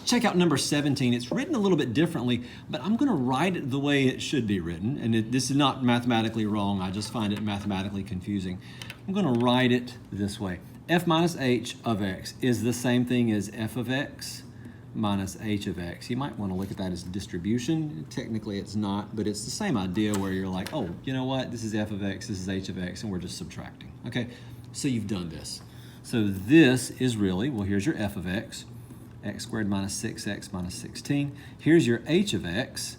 check out number 17. It's written a little bit differently, but I'm going to write it the way it should be written. And this is not mathematically wrong. I just find it mathematically confusing. I'm going to write it this way. F minus h of x is the same thing as f of x minus h of x. You might want to look at that as distribution. Technically it's not, but it's the same idea where you're like, oh, you know what? This is f of x, this is h of x, and we're just subtracting. Okay, so you've done this. So this is really, well, here's your f of x squared minus 6x minus 16. Here's your h of x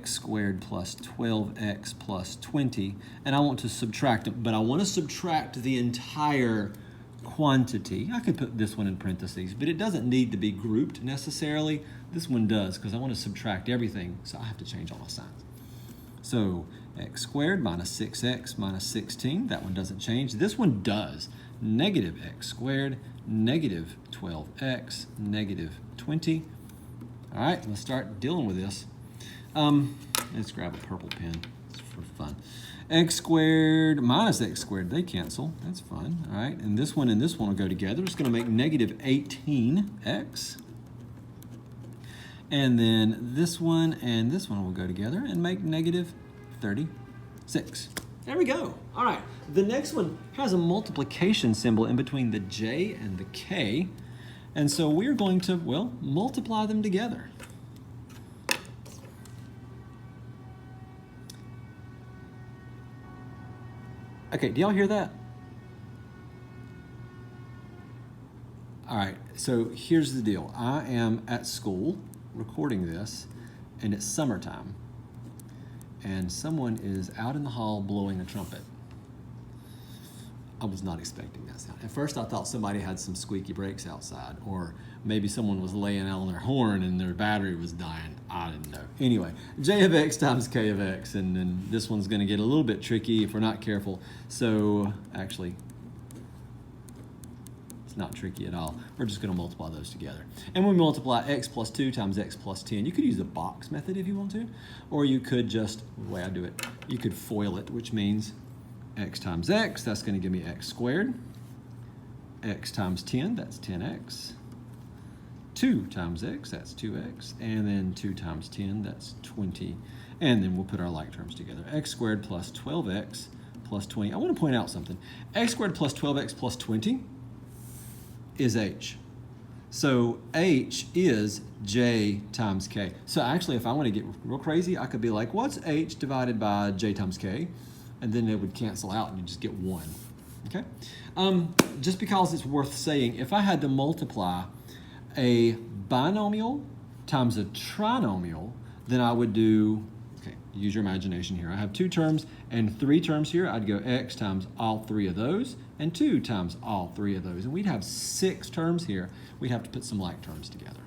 squared plus 12x plus 20. And I want to subtract it, but I want to subtract the entire quantity. I could put this one in parentheses, but it doesn't need to be grouped necessarily. This one does, because I want to subtract everything, so I have to change all my signs. So x squared minus 6x minus 16, that one doesn't change. This one does. Negative x squared, negative 12x, negative 20. All right, let's start dealing with this. Let's grab a purple pen for fun. X squared minus x squared, they cancel. That's fun. All right, and this one will go together. It's going to make negative 18x. And then this one and this one will go together and make negative 36. There we go. All right, the next one has a multiplication symbol in between the j and the k. And so we're going to, well, multiply them together. Okay, do y'all hear that? All right, so here's the deal. I am at school recording this, and it's summertime, and someone is out in the hall blowing a trumpet. I was not expecting that sound. At first I thought somebody had some squeaky brakes outside, or maybe someone was laying out on their horn and their battery was dying. I didn't know. Anyway, j of x times k of x, and then this one's going to get a little bit tricky if we're not careful. So actually, it's not tricky at all. We're just going to multiply those together. And when we multiply x plus 2 times x plus 10, you could use the box method if you want to, or you could just, the way I do it, you could FOIL it, which means x times x, that's going to give me x squared. X times 10, that's 10x. 2 times x, that's 2x. And then 2 times 10, that's 20. And then we'll put our like terms together. X squared plus 12x plus 20. I want to point out something. X squared plus 12x plus 20 is h. So h is j times k. So actually, if I want to get real crazy, I could be like, what's h divided by j times k? And then it would cancel out and you just get 1, okay? Just because it's worth saying, if I had to multiply a binomial times a trinomial, then I would do, okay, use your imagination here. I have 2 terms and 3 terms here. I'd go x times all 3 of those and 2 times all 3 of those. And we'd have 6 terms here. We'd have to put some like terms together.